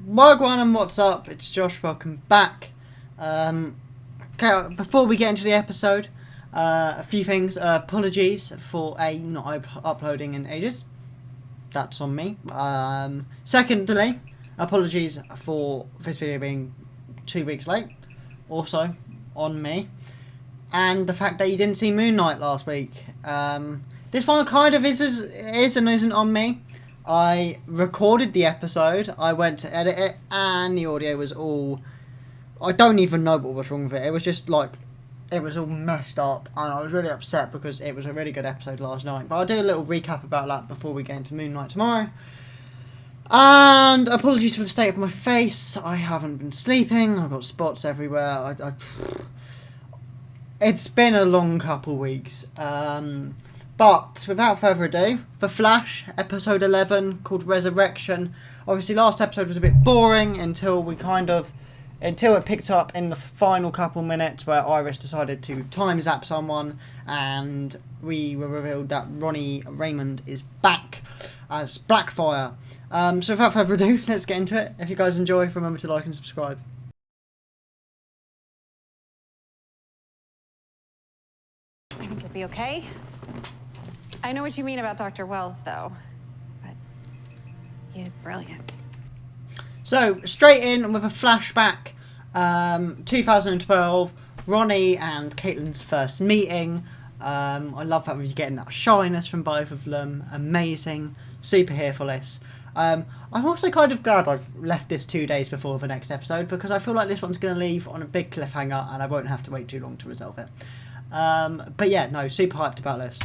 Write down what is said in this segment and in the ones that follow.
Wagwan and what's up? It's Josh. Welcome back. Okay, before we get into the episode, a few things. Apologies for not uploading in ages. That's on me. Secondly, apologies for this video being 2 weeks late. Also on me. And the fact that you didn't see Moon Knight last week. This one kind of is and isn't on me. I recorded the episode, I went to edit it, and the audio was all... I don't even know what was wrong with it. It was just like... It was all messed up, and I was really upset because it was a really good episode last night. But I'll do a little recap about that before we get into Moon Knight tomorrow. And apologies for the state of my face. I haven't been sleeping. I've got spots everywhere. It's been a long couple weeks. But without further ado, The Flash, episode 11, called Resurrection. Obviously, last episode was a bit boring until it picked up in the final couple minutes where Iris decided to time zap someone, and we were revealed that Ronnie Raymond is back as Blackfire. So without further ado, let's get into it. If you guys enjoy, remember to like and subscribe. I think you'll be okay. I know what you mean about Dr. Wells, though, but he is brilliant. So, straight in with a flashback, 2012, Ronnie and Caitlin's first meeting. I love that we're getting that shyness from both of them. Amazing, super here for this. I'm also kind of glad I've left this 2 days before the next episode, because I feel like this one's going to leave on a big cliffhanger and I won't have to wait too long to resolve it. But yeah, no, super hyped about this.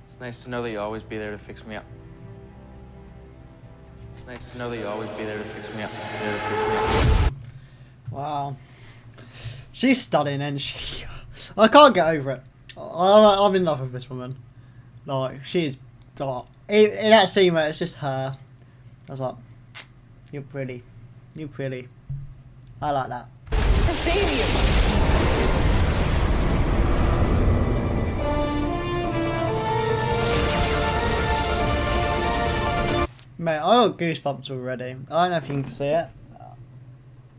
It's nice to know that you'll always be there to fix me up. It's nice to know that you'll always be there to fix me up. Wow. She's stunning, isn't she? I can't get over it. I'm in love with this woman. Like, she's... In that scene where it's just her, I was like, you're pretty. You're pretty. I like that. Mate, I got goosebumps already. I don't know if you can see it,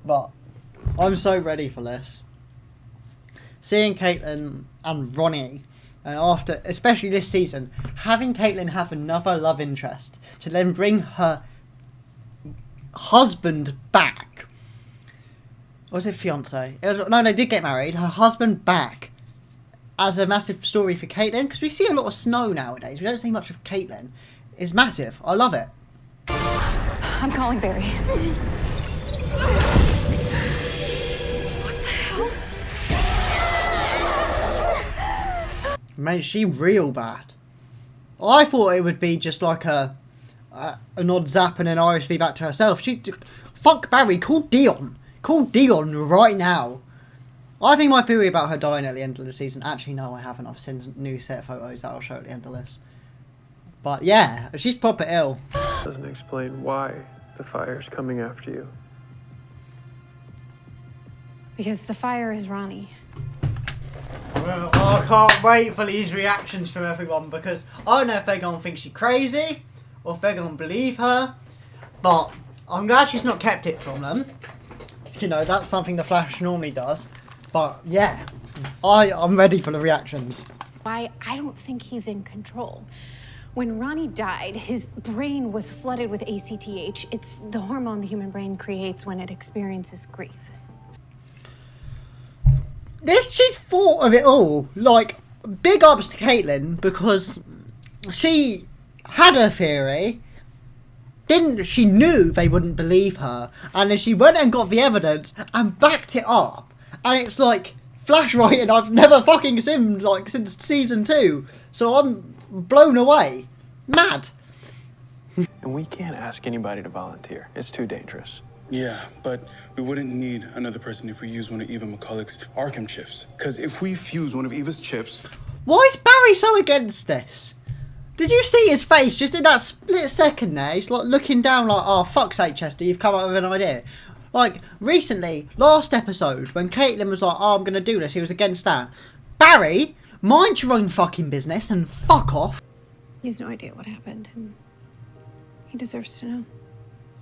but I'm so ready for this. Seeing Caitlin and Ronnie, and after, especially this season, having Caitlin have another love interest to then bring her husband back. Or was it fiance? No, they did get married. Her husband back as a massive story for Caitlin, because we see a lot of Snow nowadays. We don't see much of Caitlin. It's massive. I love it. I'm calling Barry. What the hell? Mate, she real bad. I thought it would be just like an odd zap and then Iris be back to herself. Fuck Barry, call Dion. Call Dion right now. I think my theory about her dying at the end of the season, actually no I haven't, I've seen new set photos that I'll show at the end of this. But yeah, she's proper ill. Doesn't explain why the fire's coming after you. Because the fire is Ronnie. Well, I can't wait for these reactions from everyone, because I don't know if they're going to think she's crazy or if they're going to believe her, but I'm glad she's not kept it from them. You know, that's something the Flash normally does. But yeah, I'm ready for the reactions. I don't think he's in control. When Ronnie died, his brain was flooded with ACTH. It's the hormone the human brain creates when it experiences grief. She's thought of it all. Like, big ups to Caitlin, because she had her theory. She knew they wouldn't believe her, and then she went and got the evidence and backed it up. And it's like Flash writing I've never fucking seen like since season 2. So I'm blown away. Mad. And we can't ask anybody to volunteer. It's too dangerous. Yeah, but we wouldn't need another person if we use one of Eva McCulloch's Arkham chips. Because if we fuse one of Eva's chips... Why is Barry so against this? Did you see his face just in that split second there? He's like looking down like, oh, fuck's sake, Chester, you've come up with an idea. Like, recently, last episode, when Caitlin was like, oh, I'm going to do this, he was against that. Barry, mind your own fucking business and fuck off. He has no idea what happened, and he deserves to know.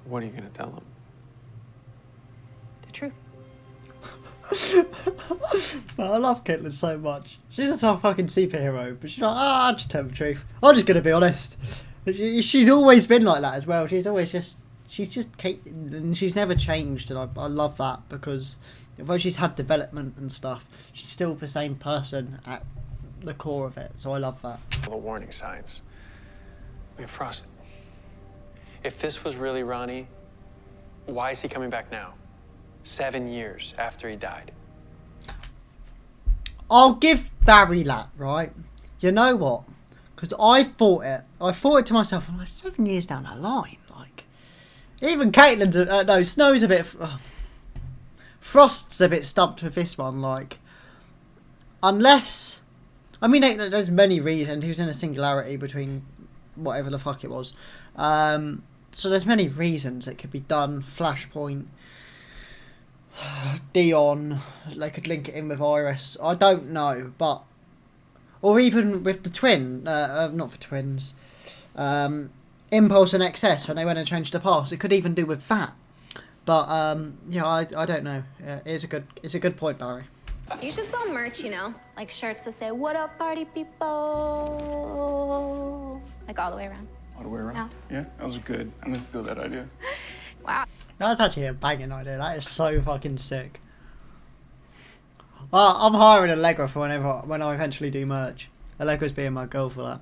What are you gonna tell him? The truth. But I love Caitlin so much. She's a tough fucking superhero, but she's like, I'll just tell the truth. I'm just gonna be honest. She's always been like that as well. She's just Caitlin, and she's never changed, and I love that, because although she's had development and stuff, she's still the same person at the core of it. So I love that. All the warning signs. I mean, Frost, if this was really Ronnie, why is he coming back now? 7 years after he died. I'll give Barry that, right? You know what? Because I thought it to myself, I'm like, 7 years down the line, like, even Caitlin's, no, Snow's a bit, Frost's a bit stumped with this one, like, unless, I mean, there's many reasons. He was in a singularity between whatever the fuck it was. So there's many reasons it could be done. Flashpoint, Dion, they could link it in with Iris. I don't know, but, or even with the twin, not for twins, Impulse and XS, when they went and changed the past. It could even do with that. But yeah, I don't know. It's a good point, Barry. You should sell merch, you know, like shirts that say, "What up, party people?" Like all the way around. All the way around? Yeah, that was good. I'm gonna steal that idea. Wow. That's actually a banging idea. That is so fucking sick. I'm hiring Allegra for when I eventually do merch. Allegra's being my girl for that.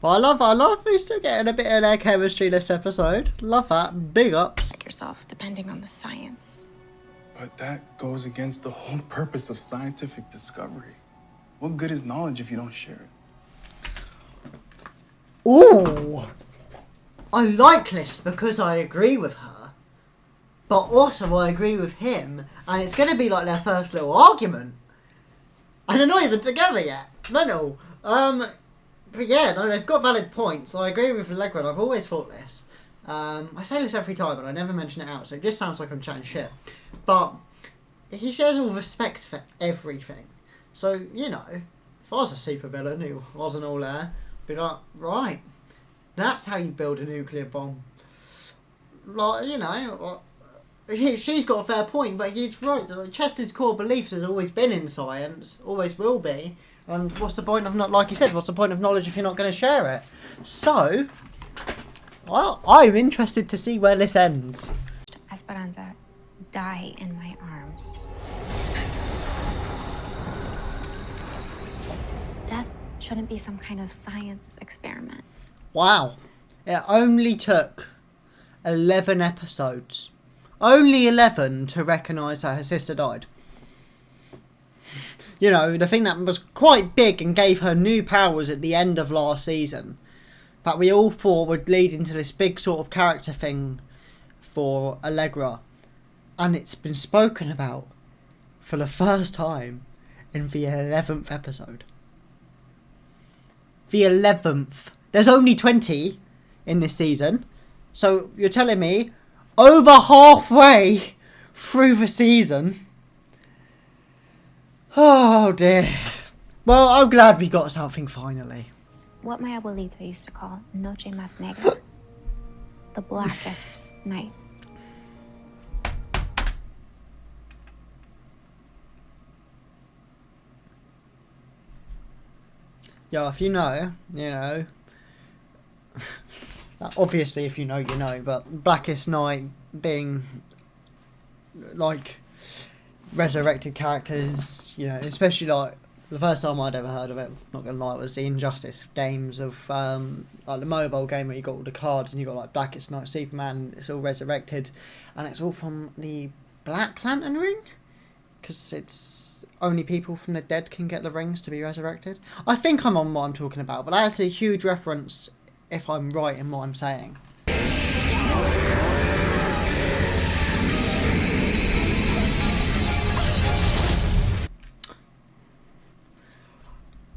But I love we're still getting a bit of their chemistry this episode. Love that. Big ups. Like yourself, depending on the science. But that goes against the whole purpose of scientific discovery. What good is knowledge if you don't share it? Ooh! I like this because I agree with her. But also I agree with him. And it's going to be like their first little argument. And they're not even together yet. Mental. But yeah, no, they've got valid points. I agree with Allegra, and I've always thought this. I say this every time, but I never mention it out, so it just sounds like I'm chatting shit. But he shares all respects for everything. So, you know, if I was a supervillain who wasn't all there, I'd be like, right, that's how you build a nuclear bomb. Like, you know, she's got a fair point, but he's right. Chester's core beliefs has always been in science, always will be. And what's the point of not, like you said, what's the point of knowledge if you're not going to share it? So, well, I'm interested to see where this ends. Esperanza, die in my arms. Death shouldn't be some kind of science experiment. Wow. It only took 11 episodes. Only 11 to recognise that her sister died. You know, the thing that was quite big and gave her new powers at the end of last season. That we all thought would lead into this big sort of character thing for Allegra. And it's been spoken about for the first time in the 11th episode. The 11th. There's only 20 in this season. So you're telling me over halfway through the season. Oh dear. Well, I'm glad we got something finally. It's what my abuelita used to call Noche Más Negra. The blackest night. Yeah, if you know, you know. Obviously, if you know, you know. But Blackest Night being like resurrected characters, you know, especially like the first time I'd ever heard of it, not gonna lie, was the Injustice games of like the mobile game where you got all the cards and you got like Blackest Night, Superman. It's all resurrected, and it's all from the Black Lantern ring, because it's only people from the dead can get the rings to be resurrected. I think I'm on what I'm talking about, but that's a huge reference if I'm right in what I'm saying.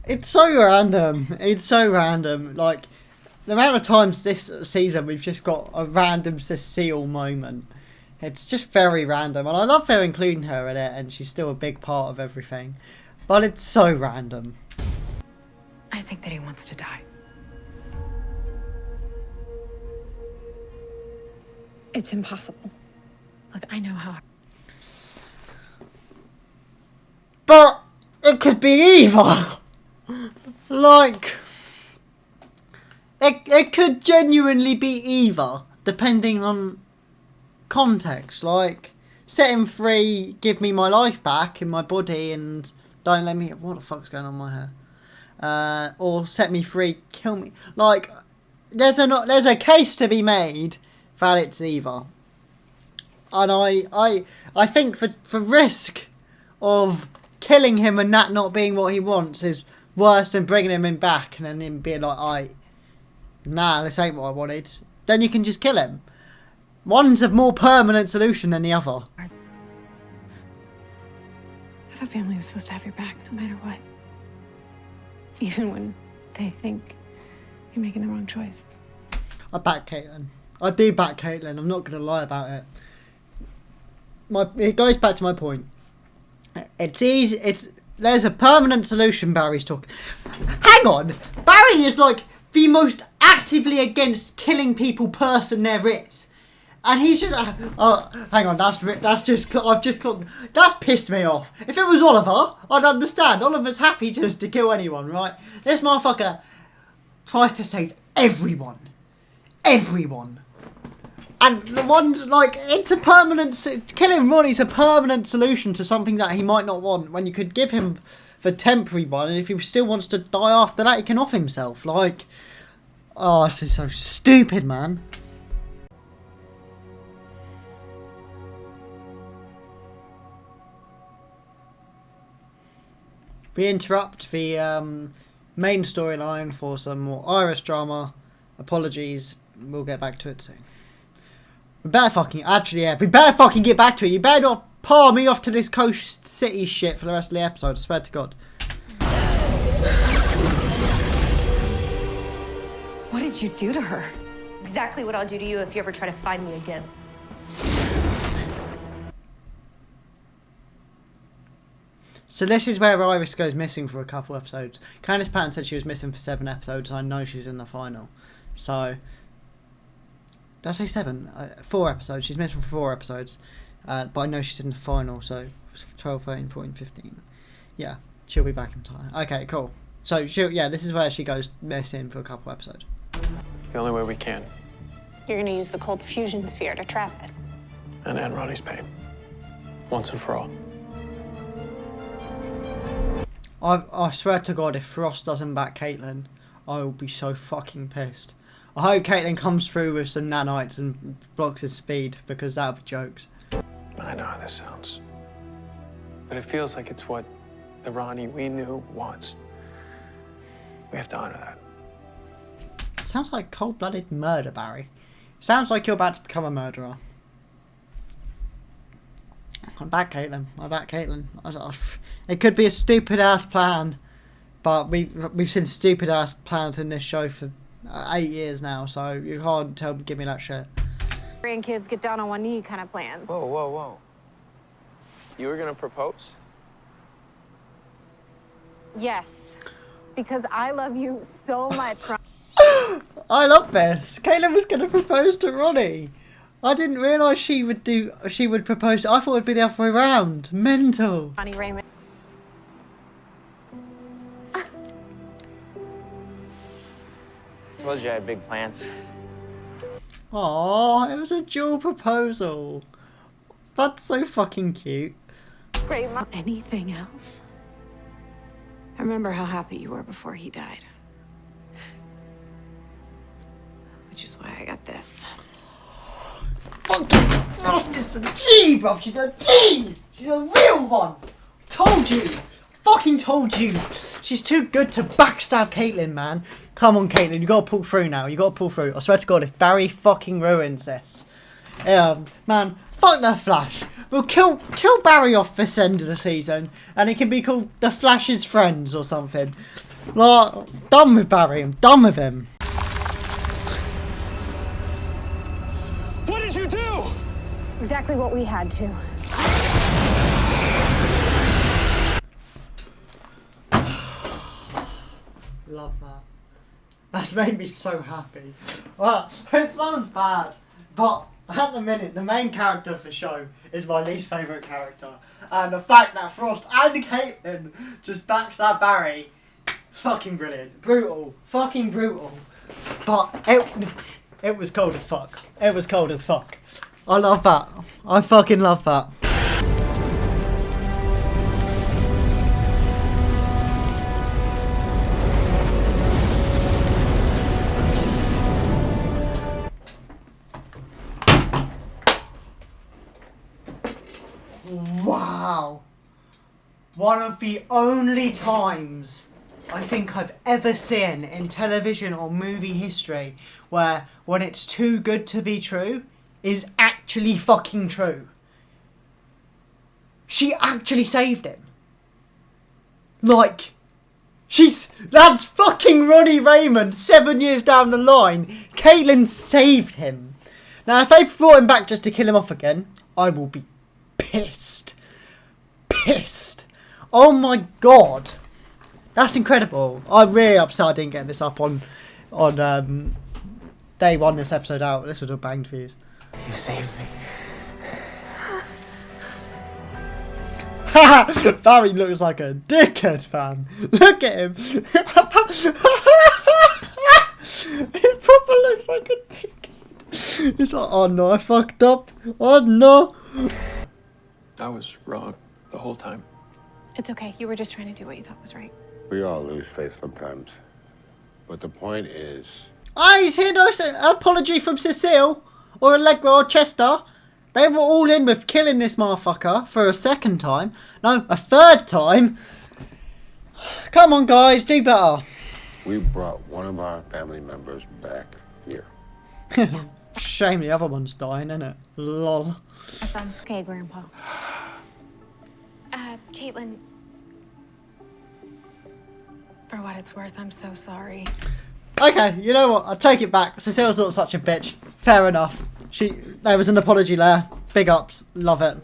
It's so random. It's so random. Like, the amount of times this season we've just got a random Cecile moment. It's just very random. And I love they're including her in it, and she's still a big part of everything. But it's so random. I think that he wants to die. It's impossible. Look, I know how. But it could be either. Like, it could genuinely be either, depending on context. Like, set him free, give me my life back in my body, and don't let me... What the fuck's going on in my hair? Or set me free, kill me. Like, there's a case to be made that it's either. And I think for risk of killing him and that not being what he wants is worse than bringing him in back and then him being like, nah, this ain't what I wanted. Then you can just kill him. One's a more permanent solution than the other. I thought family was supposed to have your back no matter what. Even when they think you're making the wrong choice. I back Caitlin. I do back Caitlin. I'm not going to lie about it. It goes back to my point. It's easy. There's a permanent solution. Barry's talking. Hang on, Barry is like the most actively against killing people person there is, and he's just. Oh, hang on. That's just. I've just. That's pissed me off. If it was Oliver, I'd understand. Oliver's happy just to kill anyone, right? This motherfucker tries to save everyone. Everyone. And the one, like, it's a permanent... Killing Ronnie's a permanent solution to something that he might not want, when you could give him the temporary one, and if he still wants to die after that, he can off himself. Like, oh, this is so stupid, man. We interrupt the main storyline for some more Irish drama. Apologies, we'll get back to it soon. We better fucking... Actually, yeah, we better fucking get back to it. You better not paw me off to this Coast City shit for the rest of the episode, I swear to God. What did you do to her? Exactly what I'll do to you if you ever try to find me again. So this is where Iris goes missing for a couple episodes. Candice Patton said she was missing for 7 episodes, and I know she's in the final. So... Did I say 7? 4 episodes. She's missing for 4 episodes. But I know she's in the final, so 12, 13, 14, 15. Yeah, she'll be back in time. Okay, cool. So, this is where she goes missing for a couple episodes. The only way we can. You're gonna use the cold fusion sphere to trap it. And end Ronnie's pain. Once and for all. I swear to God, if Frost doesn't back Caitlin, I will be so fucking pissed. I hope Caitlin comes through with some nanites and blocks his speed, because that would be jokes. I know how this sounds. But it feels like it's what the Ronnie we knew wants. We have to honor that. Sounds like cold-blooded murder, Barry. Sounds like you're about to become a murderer. I back Caitlin. It could be a stupid-ass plan, but we've seen stupid-ass plans in this show for 8 years now, so you can't give me that shit. Grandkids get down on one knee kind of plans. Whoa, whoa, whoa. You were gonna propose? Yes, because I love you so much. I love this. Caitlin was going to propose to Ronnie. I didn't realise she would propose. I thought it'd be the other way around. Mental. Ronnie Raymond. I told you I had big plans. Aww, it was a dual proposal. That's so fucking cute. Great mom. Anything else? I remember how happy you were before he died. Which is why I got this. Fucking Frost is a G, bruv. She's a G. She's a real one. Told you. Fucking told you. She's too good to backstab Caitlin, man. Come on, Caitlin. You gotta pull through now. You gotta pull through. I swear to God, if Barry fucking ruins this, man, fuck the Flash. We'll kill Barry off this end of the season, and it can be called The Flash's Friends or something. Like, done with Barry. I'm done with him. What did you do? Exactly what we had to. Love that. That's made me so happy. Well, it sounds bad, but At the minute, the main character of the show is my least favourite character. And the fact that Frost and Caitlin just backstab Barry, fucking brilliant. Brutal. Fucking brutal. But it was cold as fuck. It was cold as fuck. I love that. I fucking love that. Wow. One of the only times I think I've ever seen in television or movie history where when it's too good to be true is actually fucking true. She actually saved him. Like, that's fucking Ronnie Raymond 7 years down the line. Caitlin saved him. Now, if they brought him back just to kill him off again, I will be pissed. Pissed. Oh my god. That's incredible. I'm really upset I didn't get this up on day one, this episode out. This would have banged views. You saved me. Barry looks like a dickhead, fam. Look at him. He proper looks like a dickhead. He's like, oh no, I fucked up. Oh no. I was wrong the whole time. It's okay. You were just trying to do what you thought was right. We all lose faith sometimes. But the point is... I ain't hear no apology from Cecile or Allegra or Chester. They were all in with killing this motherfucker for a second time. No, a third time. Come on, guys, do better. We brought one of our family members back here. Shame the other one's dying, innit? Lol. That's okay, Grandpa. Caitlin, for what it's worth, I'm so sorry. Okay, you know what? I'll take it back. Cecile's not such a bitch. Fair enough. There was an apology there. Big ups. Love it.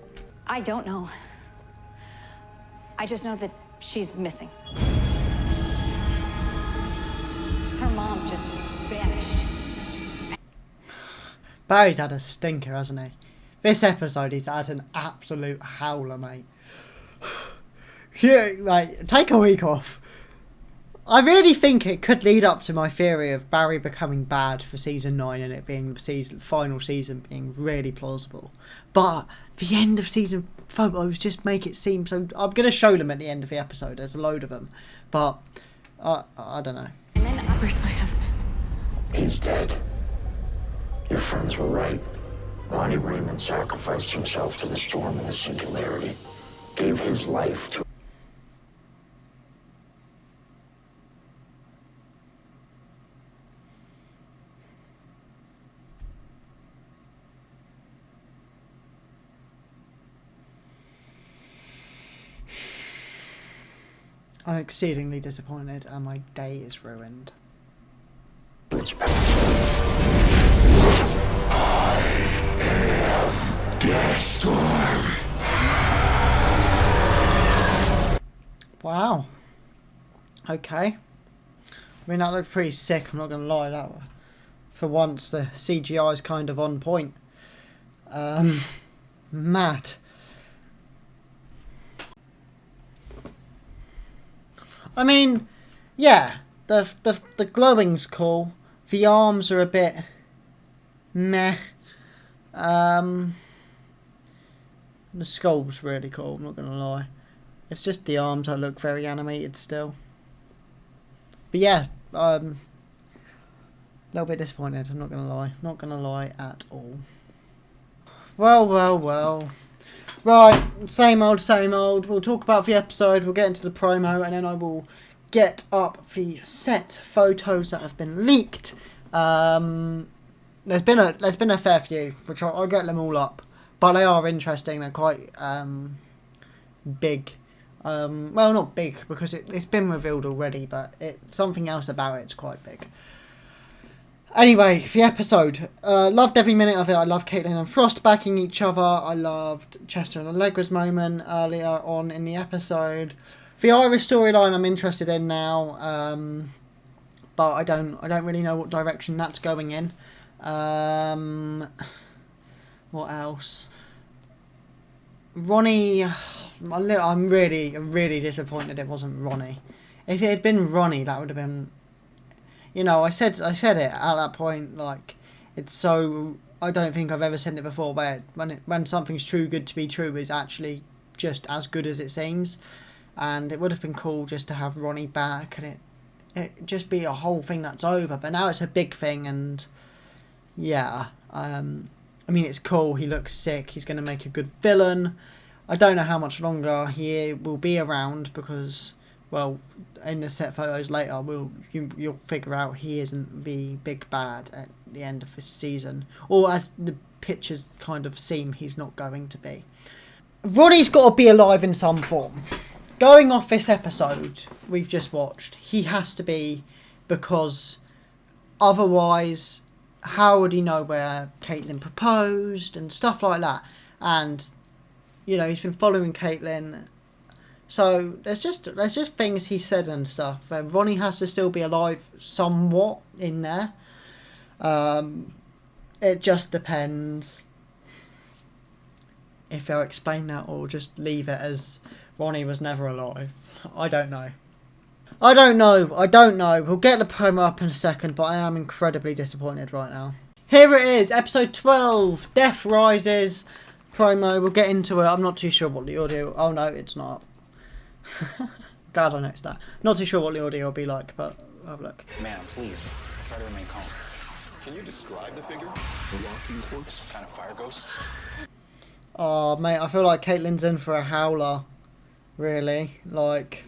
I don't know. I just know that she's missing. Her mom just vanished. Barry's had a stinker, hasn't he? This episode, he's had an absolute howler, mate. Yeah, like, take a week off. I really think it could lead up to my theory of Barry becoming bad for season 9 and it being the final season being really plausible. But the end of season photos just make it seem so... I'm going to show them at the end of the episode. There's a load of them. But I don't know. And then where's my husband? He's dead. Your friends were right. Ronnie Raymond sacrificed himself to the storm and the singularity. Gave his life to... I'm exceedingly disappointed and my day is ruined. It's back. I am Deathstorm. Wow. Okay. I mean, that looked pretty sick, I'm not going to lie. That for once, the CGI is kind of on point. Mad. I mean, yeah, the glowing's cool. The arms are a bit meh. The skull's really cool, I'm not gonna lie. It's just the arms that look very animated still. But yeah, a little bit disappointed, I'm not gonna lie. Not gonna lie at all. Well. Right, same old, same old. We'll talk about the episode, we'll get into the promo, and then I will get up the set photos that have been leaked. There's been a fair few, which I'll get them all up. But they are interesting, they're quite big. Well, not big, because it's been revealed already, but something else about it's quite big. Anyway, the episode. Loved every minute of it. I loved Caitlin and Frost backing each other. I loved Chester and Allegra's moment earlier on in the episode. The Iris storyline I'm interested in now, but I don't really know what direction that's going in. What else? Ronnie, I'm really disappointed it wasn't Ronnie. If it had been Ronnie, that would have been, you know, I said it at that point, like, it's so, I don't think I've ever said it before, where when something's too good to be true is actually just as good as it seems. And it would have been cool just to have Ronnie back and it just be a whole thing that's over. But now it's a big thing, and yeah, I mean, it's cool. He looks sick. He's going to make a good villain. I don't know how much longer he will be around because, well, in the set photos later, you'll figure out he isn't the big bad at the end of this season, or as the pictures kind of seem, he's not going to be. Ronnie's got to be alive in some form. Going off this episode we've just watched, he has to be, because otherwise, how would he know where Caitlin proposed and stuff like that? And, you know, he's been following Caitlin. So there's just things he said and stuff. Ronnie has to still be alive somewhat in there. It just depends if they'll explain that or just leave it as Ronnie was never alive. I don't know. We'll get the promo up in a second, but I am incredibly disappointed right now. Here it is, episode 12, Death Rises promo. We'll get into it. I'm not too sure what the audio... Oh no, it's not. Glad I noticed that. Not too sure what the audio will be like, but have a look. Man, please, try to remain calm. Can you describe the figure? The walking corpse? Kind of fire ghost? Oh, mate, I feel like Caitlin's in for a howler. Really. Like,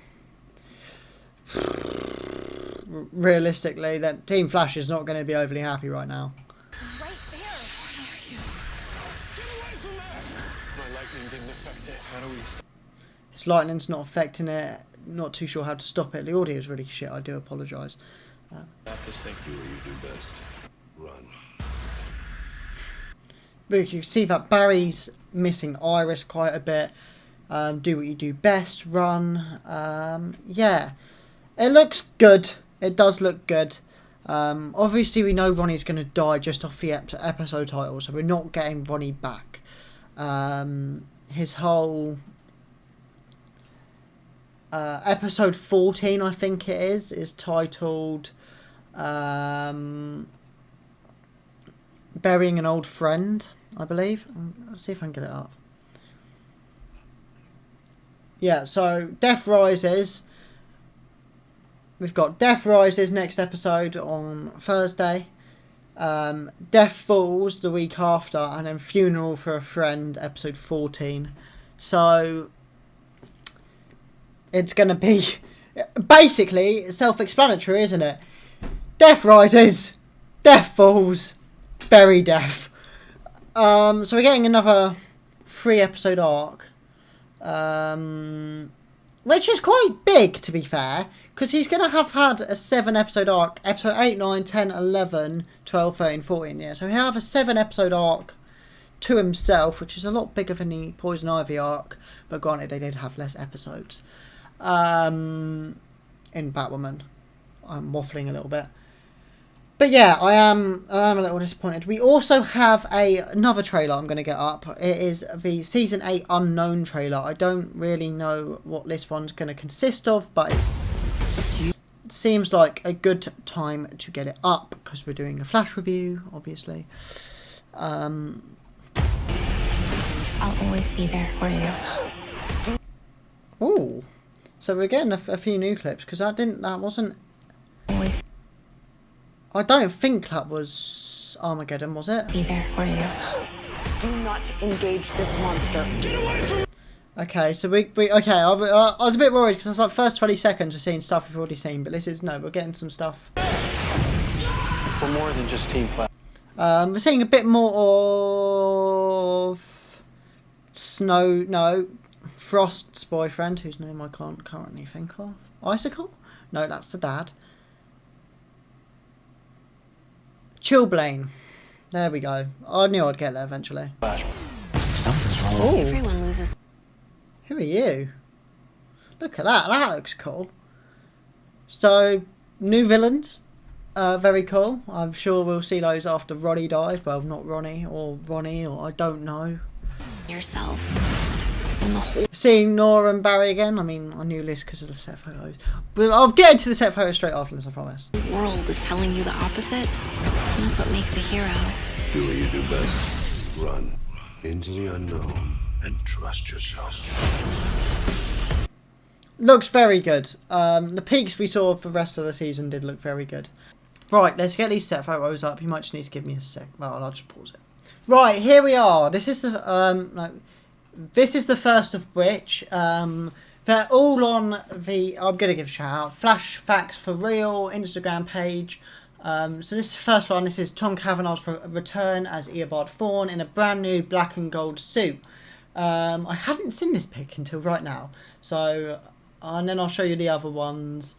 realistically, that Team Flash is not going to be overly happy right now. Right there. Why are you? Get away from that! My lightning didn't affect it. How do we stop? His lightning's not affecting it. Not too sure how to stop it. The audio is really shit. I do apologise. Just think, do what you do best. Run. But you can see that Barry's missing Iris quite a bit. Do what you do best. Run. Yeah. It looks good. It does look good. Obviously, we know Ronnie's going to die just off the episode title, so we're not getting Ronnie back. His whole... episode 14, I think it is titled Burying an Old Friend, I believe. Let's see if I can get it up. Yeah, so Death Rises. We've got Death Rises next episode on Thursday. Death Falls the week after, and then Funeral for a Friend, episode 14. So it's going to be basically self-explanatory, isn't it? Death Rises, Death Falls, Bury Death. So we're getting another 3-episode arc. Which is quite big, to be fair, because he's going to have had a 7-episode arc, episode 8, 9, 10, 11, 12, 13, 14, yeah. So he'll have a 7-episode arc to himself, which is a lot bigger than the Poison Ivy arc, but granted, they did have less episodes. In Batwoman. I'm waffling a little bit. But yeah, I am a little disappointed. We also have another trailer I'm going to get up. It is the Season 8 Unknown trailer. I don't really know what this one's going to consist of, but it seems like a good time to get it up, because we're doing a Flash review, obviously. I'll always be there for you. Ooh. So we're getting a few new clips, because that wasn't... Always I don't think that was Armageddon, was it? be there for you. Do not engage this monster. Okay, so we okay. I was a bit worried because I was like, first 20 seconds we're seeing stuff we've already seen, but this is no. We're getting some stuff. We're more than just Team Flash. We're seeing a bit more of Frost's boyfriend, whose name I can't currently think of. Icicle? No, that's the dad. Chillblaine. There we go. I knew I'd get there eventually. Something's wrong. Ooh. Everyone loses. Who are you? Look at that. That looks cool. So, new villains. very cool. I'm sure we'll see those after Ronnie dies. Well, not Ronnie, or I don't know. Yourself. Seeing Nora and Barry again. I mean, I knew this because of the set photos. But I'll get into the set photos straight after this, I promise. The world is telling you the opposite. And that's what makes a hero. Do what you do best. Run into the unknown and trust yourself. Looks very good. The peaks we saw for the rest of the season did look very good. Right, let's get these set photos up. You might just need to give me a sec. Well, I'll just pause it. Right, here we are. This is the this is the first of which. They're all on the. I'm gonna give a shout out. Flash Facts for Real Instagram page. So this is the first one. This is Tom Cavanagh's return as Eobard Thawne in a brand new black and gold suit. I hadn't seen this pic until right now. So, and then I'll show you the other ones.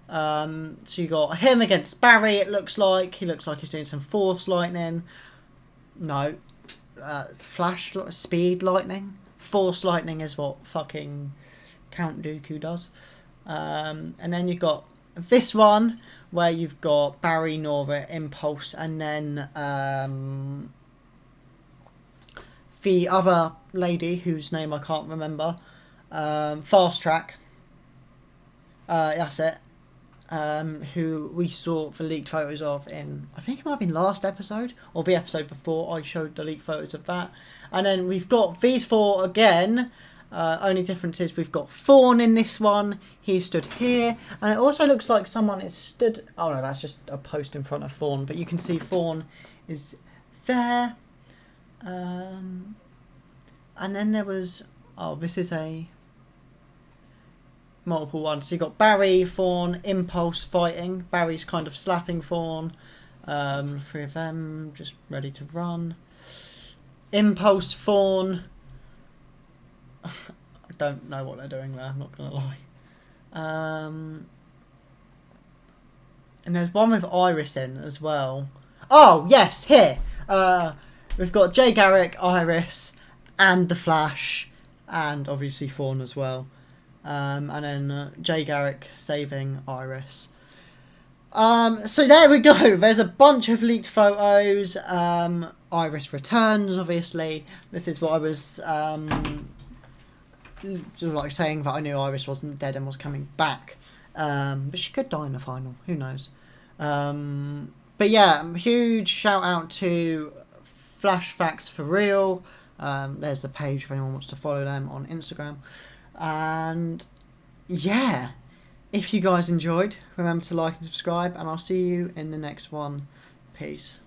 So you got him against Barry. It looks like he looks like he's doing some force lightning. No, flash speed lightning. Force lightning is what fucking Count Dooku does. And then you've got this one where you've got Barry, Nora, Impulse, and then the other lady whose name I can't remember. Fast Track. That's it. Who we saw the leaked photos of in, I think it might have been last episode or the episode before I showed the leaked photos of that. And then we've got these four again. Only difference is we've got Thawne in this one. He stood here, and it also looks like someone is stood. Oh no, that's just a post in front of Thawne, but you can see Thawne is there. And then there was, oh, this is a multiple one. So you got Barry, Thawne, Impulse fighting. Barry's kind of slapping Thawne. Three of them just ready to run. Impulse, Thawne. I don't know what they're doing there, I'm not going to lie. And there's one with Iris in as well. Oh, yes, here. We've got Jay Garrick, Iris, and The Flash, and obviously Thawne as well. And then Jay Garrick saving Iris. So there we go. There's a bunch of leaked photos. Iris returns, obviously. This is what I was like saying, that I knew Iris wasn't dead and was coming back. But she could die in the final. Who knows? But yeah, huge shout out to Flash Facts for Real. There's the page if anyone wants to follow them on Instagram. And yeah, if you guys enjoyed, remember to like and subscribe, and I'll see you in the next one. Peace.